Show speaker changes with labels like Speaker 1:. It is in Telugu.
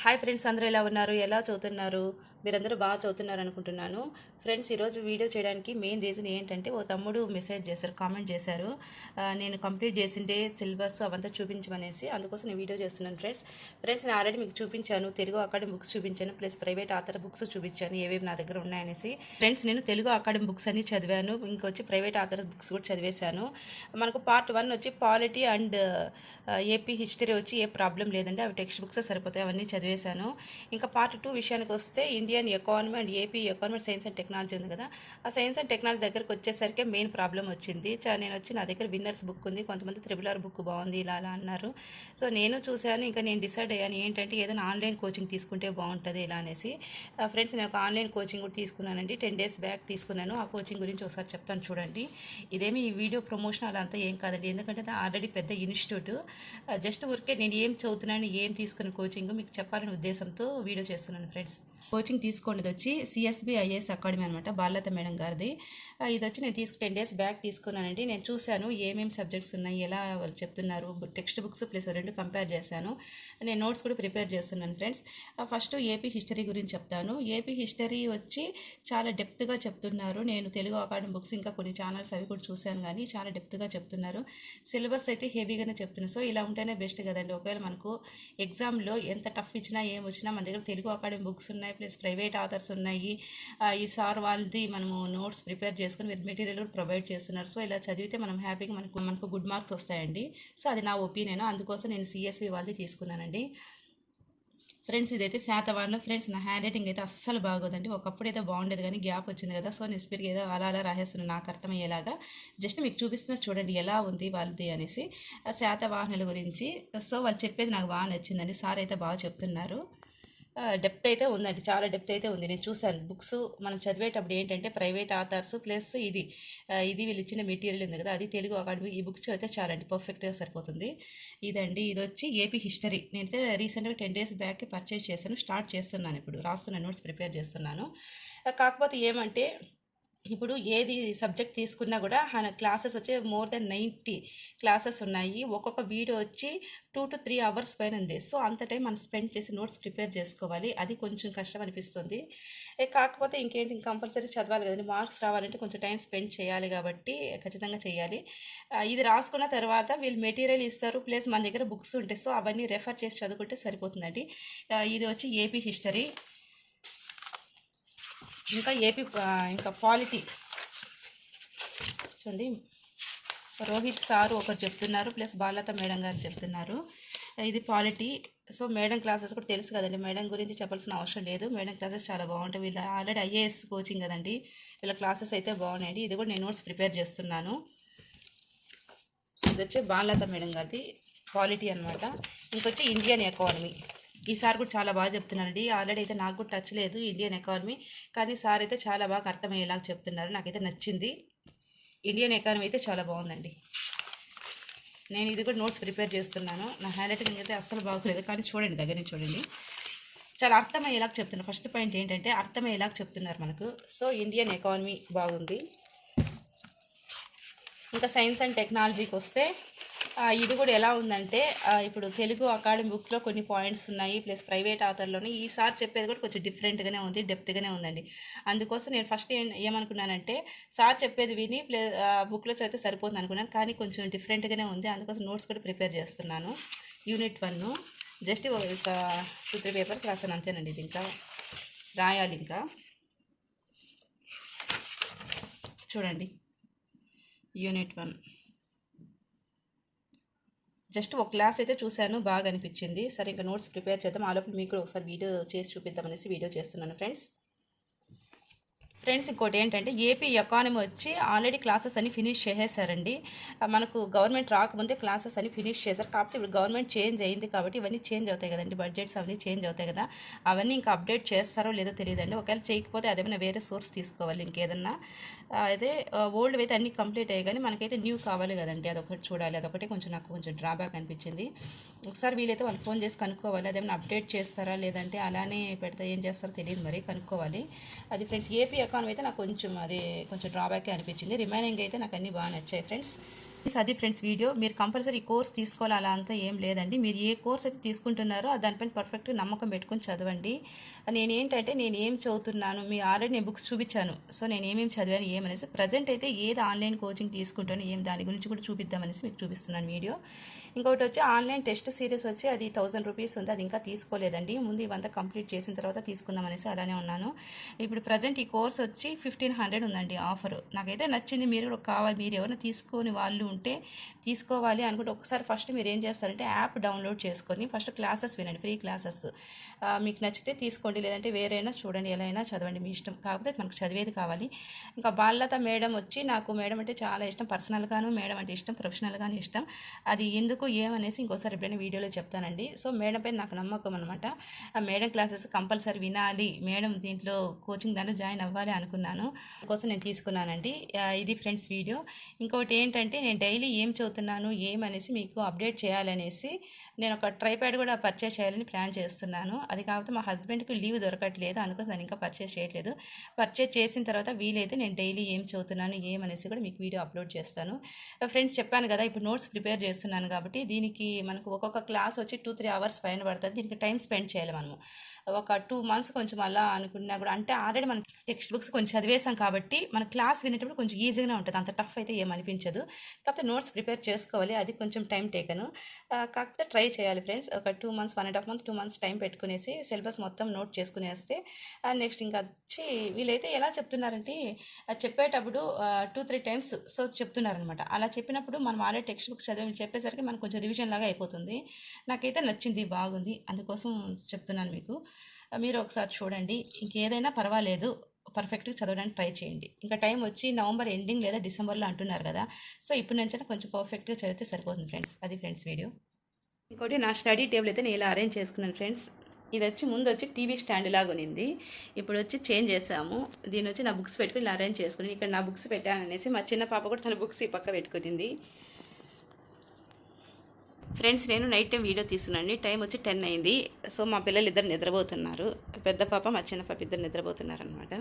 Speaker 1: హాయ్ ఫ్రెండ్స్, అందరూ ఎలా ఉన్నారు? ఎలా చదువుతున్నారు? మీరందరూ బాగా చదువుతున్నారు అనుకుంటున్నాను. ఫ్రెండ్స్, ఈరోజు వీడియో చేయడానికి మెయిన్ రీజన్ ఏంటంటే, ఓ తమ్ముడు మెసేజ్ చేశారు, కామెంట్ చేశారు. నేను కంప్లీట్ చేసిండే సిలబస్ అవంతా చూపించమనేసి, అందుకోసం నేను వీడియో చేస్తున్నాను. ఫ్రెండ్స్ నేను ఆల్రెడీ మీకు చూపించాను, తెలుగు అకాడమీ బుక్స్ చూపించాను, ప్లస్ ప్రైవేట్ ఆథర్ బుక్స్ చూపించాను, ఏవేవి నా దగ్గర ఉన్నాయనేసి. ఫ్రెండ్స్, నేను తెలుగు అకాడమీ బుక్స్ అన్ని చదివాను, ఇంకొచ్చి ప్రైవేట్ ఆథర్ బుక్స్ కూడా చదివేశాను. మనకు పార్ట్ 1 వచ్చి పాలిటీ అండ్ ఏపీ హిస్టరీ వచ్చి ఏ ప్రాబ్లం లేదండి, అవి టెక్స్ట్ బుక్స్ సరిపోతాయి, అవన్నీ చదివేశాను. ఇంకా పార్ట్ 2 విషయానికి వస్తే Indian economy and AP economy science and technology ఉంది కదా, ఆ సైన్స్ అండ్ టెక్నాలజీ దగ్గరకు వచ్చేసరికి మెయిన్ ప్రాబ్లం వచ్చింది. నేను వచ్చి నా దగ్గర విన్నర్స్ బుక్ ఉంది, కొంతమంది త్రిబుల్ బుక్ బాగుంది ఇలా అలా అన్నారు. సో నేను చూశాను, ఇంకా నేను డిసైడ్ అయ్యాను ఏంటంటే ఏదైనా ఆన్లైన్ కోచింగ్ తీసుకుంటే బాగుంటుంది ఇలా అనేసి. ఫ్రెండ్స్, నేను ఒక ఆన్లైన్ కోచింగ్ కూడా తీసుకున్నానండి, 10 days బ్యాక్ తీసుకున్నాను. ఆ కోచింగ్ గురించి ఒకసారి చెప్తాను చూడండి. ఇదేమి ఈ వీడియో ప్రమోషన్ అదంతా ఏం కాదండి, ఎందుకంటే ఆల్రెడీ పెద్ద ఇన్స్టిట్యూట్. జస్ట్ ఊరికే నేను ఏం చదువుతున్నాను, ఏం తీసుకున్న కోచింగ్ మీకు చెప్పాలనే ఉద్దేశంతో వీడియో చేస్తున్నాను. ఫ్రెండ్స్, కోచింగ్ తీసుకునేది వచ్చి సిఎస్బి ఐఏఎస్ అకాడమీ అనమాట, బాలలత మేడం గారిది. ఇది వచ్చి నేను 10 days బ్యాక్ తీసుకున్నానండి. నేను చూశాను ఏమేమి సబ్జెక్ట్స్ ఉన్నాయి, ఎలా వాళ్ళు చెప్తున్నారు, టెక్స్ట్ బుక్స్ ప్లస్ రెండు కంపేర్ చేశాను. నేను నోట్స్ కూడా ప్రిపేర్ చేస్తున్నాను. ఫ్రెండ్స్, ఫస్ట్ ఏపీ హిస్టరీ గురించి చెప్తాను. ఏపీ హిస్టరీ వచ్చి చాలా డెప్త్గా చెప్తున్నారు. నేను తెలుగు అకాడమీ బుక్స్ ఇంకా కొన్ని ఛానల్స్ అవి కూడా చూశాను, కానీ చాలా డెప్త్గా చెప్తున్నారు. సిలబస్ అయితే హెవీగానే చెప్తున్నారు. సో ఇలా ఉంటేనే బెస్ట్ కదండి. ఒకవేళ మనకు ఎగ్జామ్లో ఎంత టఫ్ ఇచ్చినా ఏం వచ్చినా మన దగ్గర తెలుగు అకాడమీ బుక్స్ ఉన్నాయి, ప్లస్ ప్రైవేట్ ఆథర్స్ ఉన్నాయి. ఈ సార్ వాళ్ళది మనము నోట్స్ ప్రిపేర్ చేసుకుని మెటీరియల్ కూడా ప్రొవైడ్ చేస్తున్నారు. సో ఇలా చదివితే మనం హ్యాపీగా మనకు గుడ్ మార్క్స్ వస్తాయండి. సో అది నా ఒపీనియన్, అందుకోసం నేను సిఎస్వి వాళ్ళది తీసుకున్నానండి. ఫ్రెండ్స్, ఇదైతే శాతవాహనం. ఫ్రెండ్స్, నా హ్యాండ్ రైటింగ్ అయితే అస్సలు బాగోదండి. ఒకప్పుడు అయితే బాగుండేది, కానీ గ్యాప్ వచ్చింది కదా, సో నేను స్పీడ్గా ఏదో అలా అలా రాసేస్తున్నాను నాకు అర్థమయ్యేలాగా. జస్ట్ మీకు చూపిస్తున్నా చూడండి ఎలా ఉంది వాళ్ళది అనేసి, శాతవాహనుల గురించి. సో వాళ్ళు చెప్పేది నాకు బాగా నచ్చిందండి. సార్ అయితే బాగా చెప్తున్నారు. డెప్త్ అయితే ఉందండి, చాలా డెప్త్ అయితే ఉంది. నేను చూశాను బుక్స్ మనం చదివేటప్పుడు ఏంటంటే ప్రైవేట్ ఆథర్స్ ప్లస్ ఇది వీళ్ళు ఇచ్చిన మెటీరియల్ ఉంది కదా, అది తెలుగు అకాడమీ ఈ బుక్స్ చదివితే చాలండి, పర్ఫెక్ట్గా సరిపోతుంది. ఇదండి, ఇది వచ్చి ఏపీ హిస్టరీ. నేనైతే రీసెంట్గా 10 days బ్యాక్ పర్చేస్ చేశాను, స్టార్ట్ చేస్తున్నాను, ఇప్పుడు రాస్తున్నాను, నోట్స్ ప్రిపేర్ చేస్తున్నాను. కాకపోతే ఏమంటే ఇప్పుడు ఏది సబ్జెక్ట్ తీసుకున్నా కూడా క్లాసెస్ వచ్చి మోర్ దెన్ 90 క్లాసెస్ ఉన్నాయి. ఒక్కొక్క వీడియో వచ్చి 2 to 3 hours పైన ఉంది. సో అంత టైం మనం స్పెండ్ చేసి నోట్స్ ప్రిపేర్ చేసుకోవాలి, అది కొంచెం కష్టం అనిపిస్తుంది. కాకపోతే ఇంకేంటి, కంపల్సరీ చదవాలి కదండి, మార్క్స్ రావాలంటే కొంచెం టైం స్పెండ్ చేయాలి, కాబట్టి ఖచ్చితంగా చేయాలి. ఇది రాసుకున్న తర్వాత వీళ్ళు మెటీరియల్ ఇస్తారు, ప్లస్ మన దగ్గర బుక్స్ ఉంటాయి. సో అవన్నీ రెఫర్ చేసి చదువుకుంటే సరిపోతుందండి. ఇది వచ్చి ఏపీ హిస్టరీ. ఇంకా పాలిటీ చూడండి, రోహిత్ సారు ఒకరు చెప్తున్నారు, ప్లస్ బాలత మేడం గారు చెప్తున్నారు. ఇది పాలిటీ. సో మేడం క్లాసెస్ కూడా తెలుసు కదండి, మేడం గురించి చెప్పాల్సిన అవసరం లేదు, మేడం క్లాసెస్ చాలా బాగుంటాయి. వీళ్ళు ఆల్రెడీ ఐఏఎస్ కోచింగ్ కదండి, వీళ్ళ క్లాసెస్ అయితే బాగున్నాయండి. ఇది కూడా నేను నోట్స్ ప్రిపేర్ చేస్తున్నాను. ఇది వచ్చి బాలత మేడం గారిది పాలిటీ అనమాట. ఇంకొచ్చి ఇండియన్ ఎకానమీ. ఈసారి కూడా చాలా బాగా చెప్తున్నారండి. ఆల్రెడీ అయితే నాకు కూడా టచ్ లేదు ఇండియన్ ఎకానమీ, కానీ సార్ అయితే చాలా బాగా అర్థమయ్యేలాగా చెప్తున్నారు, నాకైతే నచ్చింది. ఇండియన్ ఎకానమీ అయితే చాలా బాగుందండి. నేను ఇది కూడా నోట్స్ ప్రిపేర్ చేస్తున్నాను. నా హ్యాండ్ రైటింగ్ అయితే అస్సలు బాగోలేదు, కానీ చూడండి, దగ్గర నుంచి చూడండి, చాలా అర్థమయ్యేలాగా చెప్తున్నారు. ఫస్ట్ పాయింట్ ఏంటంటే అర్థమయ్యేలాగా చెప్తున్నారు మనకు. సో ఇండియన్ ఎకానమీ బాగుంది. ఇంకా సైన్స్ అండ్ టెక్నాలజీకి వస్తే ఇది కూడా ఎలా ఉందంటే, ఇప్పుడు తెలుగు అకాడమీ బుక్లో కొన్ని పాయింట్స్ ఉన్నాయి, ప్లస్ ప్రైవేట్ ఆథర్లోనే ఈసారి చెప్పేది కూడా కొంచెం డిఫరెంట్గానే ఉంది, డెప్త్గానే ఉందండి. అందుకోసం నేను ఫస్ట్ ఏమనుకున్నానంటే సార్ చెప్పేది విని బుక్లో చదివితే సరిపోతుంది అనుకున్నాను, కానీ కొంచెం డిఫరెంట్గానే ఉంది. అందుకోసం నోట్స్ కూడా ప్రిపేర్ చేస్తున్నాను. యూనిట్ 1 జస్ట్ ఒక 2-3 పేపర్స్ రాసాను అంతేనండి, ఇది ఇంకా రాయాలి. ఇంకా చూడండి, యూనిట్ 1 జస్ట్ ఒక క్లాస్ అయితే చూశాను, బాగా అనిపించింది. సరే ఇంకా నోట్స్ ప్రిపేర్ చేద్దాం, ఆ లోపల మీకు కూడా ఒకసారి వీడియో చేసి చూపిద్దామనేసి వీడియో చేస్తున్నాను. ఫ్రెండ్స్, ఇంకోటి ఏంటంటే ఏపీ ఎకానమీ వచ్చి ఆల్రెడీ క్లాసెస్ అన్ని ఫినిష్ చేసేసారండి. మనకు గవర్నమెంట్ రాకముందే క్లాసెస్ అన్ని ఫినిష్ చేశారు, కాబట్టి ఇప్పుడు గవర్నమెంట్ చేంజ్ అయింది కాబట్టి ఇవన్నీ చేంజ్ అవుతాయి కదండి, బడ్జెట్స్ అవన్నీ చేంజ్ అవుతాయి కదా, అవన్నీ ఇంకా అప్డేట్ చేస్తారో లేదో తెలియదండి. ఒకవేళ చేయకపోతే అదేమైనా వేరే సోర్స్ తీసుకోవాలి, ఇంకేదన్నా. అదే ఓల్డ్ అయితే అన్నీ కంప్లీట్ అయ్యాయి, కానీ మనకైతే న్యూ కావాలి కదండి, అదొకటి చూడాలి. అదొకటి నాకు కొంచెం డ్రాబ్యాక్ అనిపించింది. ఒకసారి వీలైతే వాళ్ళు ఫోన్ చేసి కనుక్కోవాలి, అదేమైనా అప్డేట్ చేస్తారా లేదంటే అలానే పెడతా ఏం చేస్తారో తెలియదు, మరి కనుక్కోవాలి. అది ఫ్రెండ్స్, ఏపీ ఎకానమీ అయితే నాకు కొంచెం డ్రాబ్యాకే అనిపించింది. రిమైనింగ్ అయితే నాకు అన్నీ బాగా నచ్చాయి ఫ్రెండ్స్. అది ఫ్రెండ్స్ వీడియో. మీరు కంపల్సరీ ఈ కోర్స్ తీసుకోవాలి అలా అంతా ఏం లేదండి. మీరు ఏ కోర్స్ అయితే తీసుకుంటున్నారో దానిపైన పర్ఫెక్ట్గా నమ్మకం పెట్టుకుని చదవండి. నేను ఏం చదువుతున్నాను, మీ ఆల్రెడీ నేను బుక్స్ చూపించాను. సో నేను ఏమేమి చదివాను ఏమనేసి, ప్రజెంట్ అయితే ఏది ఆన్లైన్ కోచింగ్ తీసుకుంటాను ఏం దాని గురించి కూడా చూపిద్దామనేసి మీకు చూపిస్తున్నాను వీడియో. ఇంకొకటి వచ్చి ఆన్లైన్ టెస్ట్ సిరీస్ వచ్చి అది 1000 రూపీస్ ఉంది, అది ఇంకా తీసుకోలేదండి. ముందు ఇవంతా కంప్లీట్ చేసిన తర్వాత తీసుకుందామనేసి అలానే ఉన్నాను. ఇప్పుడు ప్రజెంట్ ఈ కోర్స్ వచ్చి 1500 ఉందండి ఆఫర్. నాకైతే నచ్చింది. మీరు కూడా కావాలి, మీరు ఎవరైనా తీసుకొని వాళ్ళు ఉంటే తీసుకోవాలి అనుకుంటే ఒకసారి ఫస్ట్ మీరు ఏం చేస్తారంటే యాప్ డౌన్లోడ్ చేసుకొని ఫస్ట్ క్లాసెస్ వినండి, ఫ్రీ క్లాసెస్. మీకు నచ్చితే తీసుకోండి, లేదంటే వేరైనా చూడండి, ఎలా అయినా చదవండి, మీ ఇష్టం. కాకపోతే మనకు చదివేది కావాలి. ఇంకా బాలలత మేడం వచ్చి, నాకు మేడం అంటే చాలా ఇష్టం, పర్సనల్గాను మేడం అంటే ఇష్టం, ప్రొఫెషనల్గాను ఇష్టం. అది ఎందుకు ఏమనేసి ఇంకోసారి ఎప్పుడైనా వీడియోలో చెప్తానండి. సో మేడం పైన నాకు నమ్మకం అనమాట. ఆ మేడం క్లాసెస్ కంపల్సరీ వినాలి, మేడం దీంట్లో కోచింగ్ దాంట్లో జాయిన్ అవ్వాలి అనుకున్నాను, అందుకోసం నేను తీసుకున్నానండి. ఇది ఫ్రెండ్స్ వీడియో. ఇంకోటి ఏంటంటే నేను డైలీ ఏం చదువుతున్నాను ఏమనేసి మీకు అప్డేట్ చేయాలనేసి నేను ఒక ట్రైప్యాడ్ కూడా పర్చేస్ చేయాలని ప్లాన్ చేస్తున్నాను. అది కాకపోతే మా హస్బెండ్కి లీవ్ దొరకట్లేదు, అందుకోసం నేను ఇంకా పర్చేస్ చేయట్లేదు. పర్చేస్ చేసిన తర్వాత వీలైతే నేను డైలీ ఏం చదువుతున్నాను ఏమనేసి కూడా మీకు వీడియో అప్లోడ్ చేస్తాను. ఫ్రెండ్స్ చెప్పాను కదా, ఇప్పుడు నోట్స్ ప్రిపేర్ చేస్తున్నాను కాబట్టి దీనికి మనకు ఒక్కొక్క క్లాస్ వచ్చి 2-3 అవర్స్ పైన పడుతుంది. దీనికి టైం స్పెండ్ చేయాలి మనము. ఒక 2 months కొంచెం అలా అనుకున్నా కూడా, అంటే ఆల్రెడీ మనం టెక్స్ట్ బుక్స్ కొంచెం చదివేసాం కాబట్టి మన క్లాస్ వినేటప్పుడు కొంచెం ఈజీగానే ఉంటుంది, అంత టఫ్ అయితే ఏమనిపించదు. కాకపోతే నోట్స్ ప్రిపేర్ చేసుకోవాలి, అది కొంచెం టైం టేకను. కాకపోతే ట్రై చేయాలి ఫ్రెండ్స్. ఒక 2 months, 1.5 months, 2 months టైం పెట్టుకునేసి సిలబస్ మొత్తం నోట్ చేసుకునేస్తే నెక్స్ట్ ఇంకా వచ్చి వీళ్ళైతే ఎలా చెప్తున్నారంటే చెప్పేటప్పుడు 2-3 times సో చెప్తున్నారనమాట. అలా చెప్పినప్పుడు మనం ఆల్రెడీ టెక్స్ట్ బుక్స్ చదివి చెప్పేసరికి మనకు కొంచెం రివిజన్ లాగా అయిపోతుంది. నాకైతే నచ్చింది, బాగుంది, అందుకోసం చెప్తున్నాను మీకు. మీరు ఒకసారి చూడండి, ఇంకేదైనా పర్వాలేదు, పర్ఫెక్ట్గా చదవడానికి ట్రై చేయండి. ఇంకా టైం వచ్చి నవంబర్ ఎండింగ్ లేదా డిసెంబర్లో అంటున్నారు కదా, సో ఇప్పుడు నుంచైనా కొంచెం పర్ఫెక్ట్గా చదివితే సరిపోతుంది ఫ్రెండ్స్. అది ఫ్రెండ్స్ వీడియో. ఇంకోటి నా స్టడీ టేబుల్ అయితే నేను ఇలా అరేంజ్ చేసుకున్నాను ఫ్రెండ్స్. ఇది వచ్చి ముందు వచ్చి టీవీ స్టాండ్ లాగా ఉన్నింది, ఇప్పుడు వచ్చి చేంజ్ చేసాము. దీని వచ్చి నా బుక్స్ పెట్టుకుని ఇలా అరేంజ్ చేసుకుని ఇక్కడ నా బుక్స్ పెట్టాననేసి మా చిన్న పాప కూడా తన బుక్స్ ఈ పక్క పెట్టుకునింది. ఫ్రెండ్స్ నేను నైట్ టైం వీడియో తీస్తున్నాను, టైం వచ్చి 10 అయింది. సో మా పిల్లలు ఇద్దరు నిద్రపోతున్నారు, పెద్ద పాప మా చిన్న పాప ఇద్దరు నిద్రపోతున్నారు అనమాట.